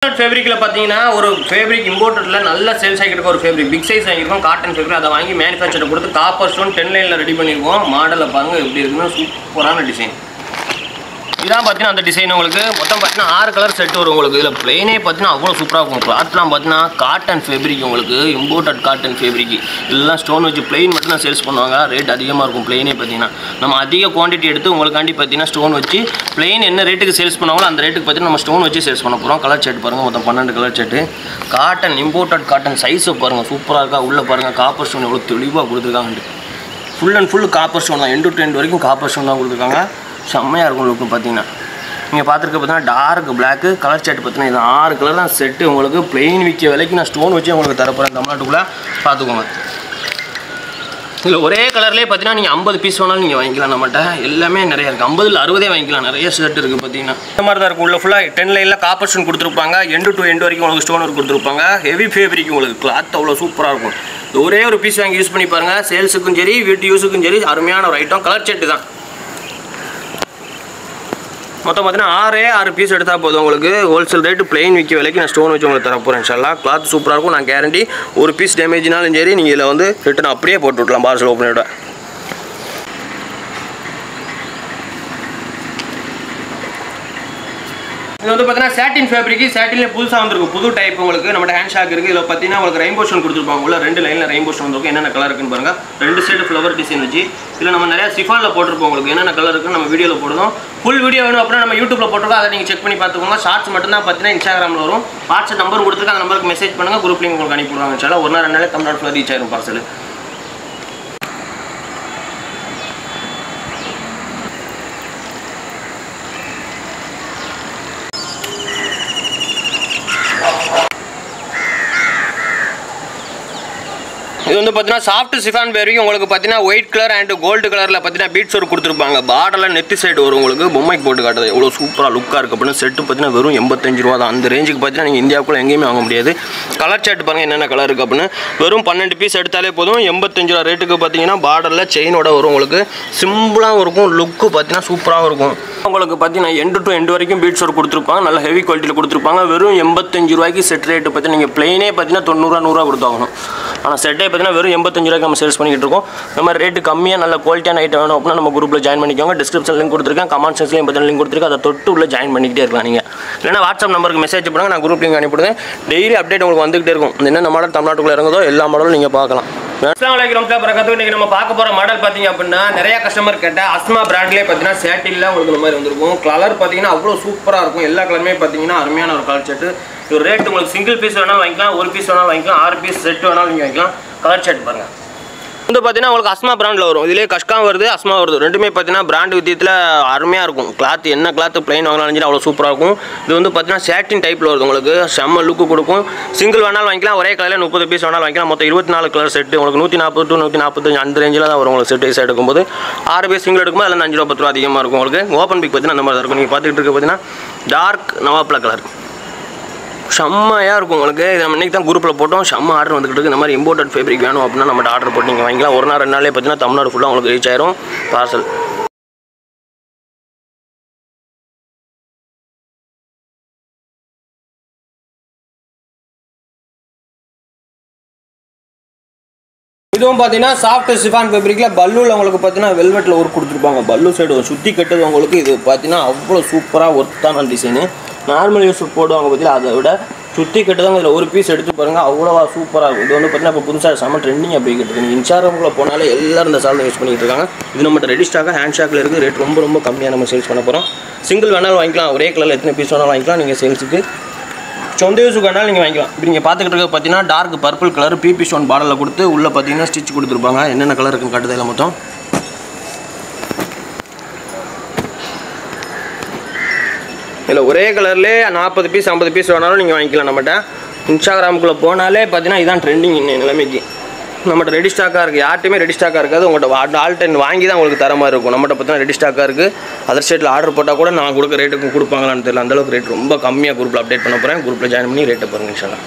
ஃபேப்ரிக்ல பாத்தீங்கன்னா ஒரு ஃபேப்ரிக் இம்போர்ட்டட்ல நல்ல சேல்ஸ் ஆகிட்டு இருக்க ஒரு ஃபேப்ரிக் பிக் சைஸ் ஆகிருக்கும் காட்டன் ஃபேப்ரிக் அதை வாங்கி மேனுஃபேக்சர் கொடுத்து காப்பர் ஸ்டோன் 10 லைன்ல ரெடி பண்ணிருக்கோம் மாடலை பாருங்க எப்படி இருக்குன்னு சூப்பரான டிசைன் இதான் பார்த்தீங்கன்னா அந்த டிசைன் உங்களுக்கு மொத்தம் பார்த்தீங்கன்னா 6 கலர் செட் வரும் உங்களுக்கு இதில் பிளெயினே பார்த்தீங்கன்னா அவ்வளோ சூப்பராக இருக்கும் கிளாத்லாம் பார்த்தீங்கன்னா காட்டன் ஃபேப்ரிக் உங்களுக்கு இம்போர்ட்டட் காட்டன் ஃபேப்ரிக் எல்லாம் ஸ்டோன் வச்சு பிளெயின் மட்டும் தான் சேல்ஸ் பண்ணுவாங்க ரேட் அதிகமாக இருக்கும் பிளெயினே பார்த்தீங்கன்னா நம்ம அதிக குவான்டிட்டி எடுத்து உங்களுக்காண்டி பார்த்தீங்கன்னா ஸ்டோன் வச்சு பிளெயின் என்ன ரேட்டுக்கு சேல்ஸ் பண்ணுவாங்களோ அந்த ரேட்டுக்கு பார்த்தீங்கன்னா நம்ம ஸ்டோன் வச்சு சேல்ஸ் பண்ண போகிறோம் கலர் செட் பாருங்கள் மொத்தம் 12 colour set cotton imported cotton சைஸை பாருங்கள் சூப்பராக இருக்கா உள்ளே பாருங்கள் காப்பர் ஸ்டோன் எவ்வளோ தெளிவாக கொடுத்துருக்காங்க full and full copper stone தான் எண்டு டு எண்ட் வரைக்கும் காப்பர் ஸ்டோன் தான் கொடுத்துருக்காங்க செம்மையாக இருக்கும் லுக்கு பார்த்தீங்கன்னா நீங்கள் பார்த்துருக்க பார்த்தீங்கன்னா டார்க் பிளாக்கு கலர் செட் பார்த்தீங்கன்னா இது 6 கலர் தான் செட்டு உங்களுக்கு பிளெயின் விற்க விலைக்கு நான் ஸ்டோன் வச்சு உங்களுக்கு தரப்போகிறேன் தமிழ்நாட்டுக்குள்ளே பார்த்துக்கோங்க இதில் ஒரே கலர்லேயே பார்த்தீங்கன்னா நீங்கள் 50 பீஸ் வேணாலும் நீங்கள் வாங்கிக்கலாம் நம்மகிட்ட எல்லாமே நிறைய இருக்குது 50ல் 60 வாங்கிக்கலாம் நிறைய ஷர்ட் இருக்குது பார்த்தீங்கன்னா இந்த மாதிரி தான் இருக்கும் உள்ள ஃபுல்லாக 10 லைனில் காப்பர் ஸ்டோன் கொடுத்துருப்பாங்க எண்டு டு எண்டு வரைக்கும் உங்களுக்கு ஸ்டோன் ஒர்க் கொடுத்துருப்பாங்க ஹெவி ஃபேப்ரிக் உங்களுக்கு கிளாத் அவ்வளோ சூப்பராக இருக்கும் ஒரே ஒரு பீஸ் வாங்கி யூஸ் பண்ணி பாருங்கள் சேல்ஸுக்கும் சரி வீட்டு யூஸுக்கும் சரி அருமையான ஒரு ஐட்டம் கலர் செட்டு தான் மொத்தம் பார்த்தீங்கன்னா 6 பீஸ் எடுத்தால் போதும் உங்களுக்கு ஹோல்சேல் ரேட்டு பிளெயின் விற்க விலைக்கு நான் ஸ்டோன் வச்சு உங்களுக்கு தர போகிறேன் இன்ஷால்லா கிளாத் சூப்பராக இருக்கும் நான் கேரண்டி ஒரு பீஸ் டேமேஜ்னாலும் சரி நீங்கள் இதில் வந்து ரிட்டன் அப்படியே போட்டு விட்லாம் பார்சல் ஓப்பன் விட இது வந்து பார்த்தீங்கன்னா சாட்டின் ஃபேப்ரிக் சாட்டின்லேயே புதுசாக வந்துருக்கும் புது டைப் உங்களுக்கு நம்ம ஹேண்ட் ஷாக் இருக்குது இதில் பார்த்தீங்கன்னா உங்களுக்கு ரெயின்போ ஸ்டோன் கொடுத்துருப்பாங்க உள்ள 2 லைனில் ரெயின்போ ஸ்டோன் இருக்கும் என்னென்ன கலர் இருக்குன்னு பாருங்கள் 2 சைடு ஃப்ளவர் டிசைன் வச்சு இதில் நம்ம நிறையா சிஃபானில் போட்டிருப்போம் உங்களுக்கு என்னென்ன கலர் இருக்குன்னு நம்ம வீடியோவில் போடுறோம் ஃபுல் வீடியோ வேணும் அப்படின்னா நம்ம யூடியூப்பில் போட்டிருக்கோம் அதை நீங்கள் செக் பண்ணி பார்த்துக்கோங்க ஷார்ட்ஸ் மட்டும் தான் பார்த்தீங்கன்னா இன்ஸ்டாகிராமில் வரும் வாட்ஸ்அப் நம்பர் கொடுத்துருக்கு அந்த நம்பருக்கு மெசேஜ் பண்ணுங்கள் குரூப் லிங்க் உங்களுக்கு அனுப்பிவிடுவாங்க இன்ஷால்லா ஒரு நாள் 2 நாள் தமிழ்நாட்டில் ரீச் ஆயிரும் பார்சல் இது வந்து பார்த்தீங்கன்னா சாஃப்ட் சிஃபான் ஃபேப்ரிக் உங்களுக்கு பார்த்தீங்கன்னா ஒயிட் கலர் அண்ட் கோல்டு கலரில் பார்த்தீங்கன்னா பீட்ஸ் ஒர்க் கொடுத்துருப்பாங்க பார்டரில் நெத்தி சைடு வரும் உங்களுக்கு பொம்மைக்கு போட்டு காட்டுறது எவ்வளோ சூப்பராக லுக்காக இருக்குது அப்படின்னு செட்டு பார்த்தீங்கன்னா வெறும் 85 ரூபா தான் அந்த ரேஞ்சுக்கு பார்த்தீங்கன்னா நீங்கள் இந்தியாவுக்குள்ள எங்கேயுமே வாங்க முடியாது கலர் சார்ட் பாருங்கள் என்னென்ன கலர் இருக்குது அப்படின்னு வெறும் 12 பீஸ் எடுத்தாலே போதும் 85 ரூபா ரேட்டுக்கு பார்த்தீங்கன்னா பார்டரில் செயினோட வரும் உங்களுக்கு சிம்பிளாகவும் இருக்கும் லுக்கு பார்த்தீங்கன்னா சூப்பராகவும் இருக்கும் உங்களுக்கு பார்த்தீங்கன்னா எண்டு டு எண்டு வரைக்கும் பீட்ஸ் ஒர்க் கொடுத்துருப்பாங்க நல்ல ஹெவி குவாலிட்டியில் கொடுத்துருப்பாங்க வெறும் 85 ரூபாய்க்கு செட் ரேட்டு பார்த்தீங்கன்னா நீங்கள் பிளெயினே பார்த்தீங்கன்னா 90 100 கொடுத்தாகணும் ஆனால் செட்டே பார்த்தீங்கன்னா வெறும் 85 ரூபாய்க்கு நம்ம சேல்ஸ் பண்ணிக்கிட்டு இருக்கோம் இந்த மாதிரி ரேட்டு கம்மியாக நல்ல குவாலிட்டியான ஐட்டம் வேணும் அப்படின்னா நம்ம குரூப்பில் ஜாயின் பண்ணிக்கோங்க டிஸ்கிரிப்ஷன் லிங்க் கொடுத்துருக்கேன் கமெண்ட் செக்ஷன்லையும் பார்த்தீங்கன்னா லிங்க் கொடுத்துருக்கேன் அதை தொட்டு உள்ள ஜாயின் பண்ணிக்கிட்டே இருக்கலாம் நீங்கள் இல்லைனா வாட்ஸ்அப் நம்பருக்கு மெசேஜ் பண்ணுங்கள் நான் குரூப் லிங்க் அனுப்பிவிடுவேன் டெய்லி அப்டேட் உங்களுக்கு வந்துகிட்டே இருக்கும் என்னென்ன மாடல் தமிழ்நாட்டுக்குள்ளே இறங்குதோ எல்லா மாடலும் நீங்கள் பார்க்கலாம் இன்னைக்கு நம்ம பார்க்க போகிற மாடல் பார்த்தீங்க அப்படின்னா நிறைய கஸ்டமர் கேட்ட அஸ்மா பிராண்ட்லேயே பார்த்தீங்கன்னா சேட்டில் உங்களுக்கு இந்த மாதிரி வந்துருக்கும் கலர் பார்த்தீங்கன்னா அவ்வளோ சூப்பராக இருக்கும் எல்லா கலருமே பார்த்தீங்கன்னா அருமையான ஒரு கலர் செட்டு ஒரு ரேட் உங்களுக்கு சிங்கிள் பீஸ் வேணாலும் வாங்கிக்கலாம் ஒரு பீஸ் வேணாலும் வாங்கிக்கலாம் 6 பீஸ் செட் வேணாலும் நீங்கள் வாங்கிக்கலாம் கலர் செட் பாருங்கள் வந்து பார்த்தீங்கன்னா உங்களுக்கு அஸ்மா பிராண்டில் வரும் இதிலே கஷ்கம் வருது அஸ்மா வருது ரெண்டுமே பார்த்தீங்கன்னா பிராண்ட் வித்தியத்தில் அருமையாக இருக்கும் கிளாத் என்ன கிளாத் பிளைன் வாங்கினாலும் அவ்வளோ சூப்பராக இருக்கும் இது வந்து பார்த்தீங்கன்னா சாட்டின் டைப்பில் வருது உங்களுக்கு செம்ம லுக்கு கொடுக்கும் சிங்கிள் வேணாலும் வாங்கிக்கலாம் ஒரே கலரில் 30 பீஸ் வேணாலும் வாங்கிக்கலாம் மொத்தம் 24 கலர் செட்டு உங்களுக்கு 140 to 145 அந்த ரேஞ்சில் தான் வரும் உங்களுக்கு செட் வைஸ் எடுக்கும்போது 6 பீஸ் சிங்கிள் எடுக்கும்போது அதில் 5 ரூபா 10 ரூபா அதிகமாக இருக்கும் உங்களுக்கு ஓப்பன் பிக் பார்த்தீங்கன்னா அந்த மாதிரி தான் இருக்கும் நீங்கள் பார்த்துக்கிட்டு இருக்க பார்த்தீங்கன்னா டார்க் நவாப்ல கலர் செம்மையாக இருக்கும் உங்களுக்கு இது நம்ம இன்றைக்கி தான் குரூப்பில் போட்டோம் செம்ம ஆர்டர் வந்துகிட்டு இருக்குது இந்த மாதிரி இம்போர்ட்டட் ஃபேப்ரிக் வேணும் அப்படின்னா நம்மகிட்ட ஆர்டர் போட்டு நீங்கள் வாங்கிக்கலாம் ஒரு நாள் 2 நாளே பார்த்தீங்கன்னா தமிழ்நாடு ஃபுல்லாக உங்களுக்கு ரீச் ஆயிரும் பார்சல் இதுவும் பார்த்தீங்கன்னா சாஃப்ட் சிஃபான் ஃபேப்ரிக்கில் பல்லுவில் உங்களுக்கு பார்த்தீங்கன்னா வெல்வெட்டில் ஒர்க் கொடுத்துருப்பாங்க பல்லு சைடு சுற்றி கட்டுது உங்களுக்கு இது பார்த்தீங்கன்னா அவ்வளோ சூப்பராக ஒர்த்தான டிசைனு நார்மல் யூஸ் போடுவாங்க பார்த்தீங்கன்னா அதை விட சுற்றி கட்டுதாங்க இதில் ஒரு பீஸ் எடுத்து பாருங்கள் அவ்வளோவா சூப்பராக இருக்கும் இது வந்து பார்த்தீங்கன்னா இப்போ புதுசாக செம்ம ட்ரெண்டிங்காக போய்கிட்டு இருக்குது நீங்கள் இன்ஸ்டாகிராமில் போனாலே எல்லோரும் இந்த சால் யூஸ் பண்ணிகிட்டு இருக்காங்க இது நம்மகிட்ட ரெடி ஸ்டாக்காக ஹேண்ட் ஷாக்கில் இருக்குது ரேட் ரொம்ப கம்மியாக நம்ம சேல்ஸ் பண்ண போகிறோம் சிங்கிள் வேணாலும் வாங்கிக்கலாம் ஒரே கலரில் எத்தனை பீஸ் வேணாலும் வாங்கிக்கலாம் நீங்கள் சேல்ஸுக்கு சொந்த யூஸுக்கு வேணாலும் நீங்கள் வாங்கிக்கலாம் இப்போ நீங்கள் பார்த்துக்கிட்டு இருக்க பார்த்தீங்கன்னா dark purple colour BB stone பாடலில் கொடுத்து உள்ளே பார்த்தீங்கன்னா ஸ்டிச் கொடுத்துருப்பாங்க என்னென்ன கலர் இருக்குன்னு காட்டுதில்ல மொத்தம் இதில் ஒரே கலர்லேயே 40 பீஸ் 50 பீஸ் வேணாலும் நீங்கள் வாங்கிக்கலாம் நம்மகிட்ட இன்ஸ்டாகிராமுக்குள்ளே போனாலே பார்த்தீங்கன்னா இதான் ட்ரெண்டிங் இன்னும் நிலைமைக்கு நம்மகிட்ட ரெடி ஸ்டாக்காக இருக்குது யார்ட்டையுமே ரெடி ஸ்டாக்காக இருக்காது உங்கள்கிட்ட ஆல்டைன் வாங்கி தான் உங்களுக்கு தர மாதிரி இருக்கும் நம்மகிட்ட பார்த்தீங்கன்னா ரெடி ஸ்டாக்காக இருக்குது அதர் ஸ்டேட்டில் ஆர்டர் போட்டால் கூட நான் கொடுக்க ரேட்டுக்கு கொடுப்பாங்களான்னு தெரியல அந்தளவுக்கு ரேட் ரொம்ப கம்மியாக குரூப்பில் அப்டேட் பண்ண போகிறேன் குரூப்பில் ஜாயின் பண்ணி ரேட்டை பாருங்கள் இன்ஷால்லா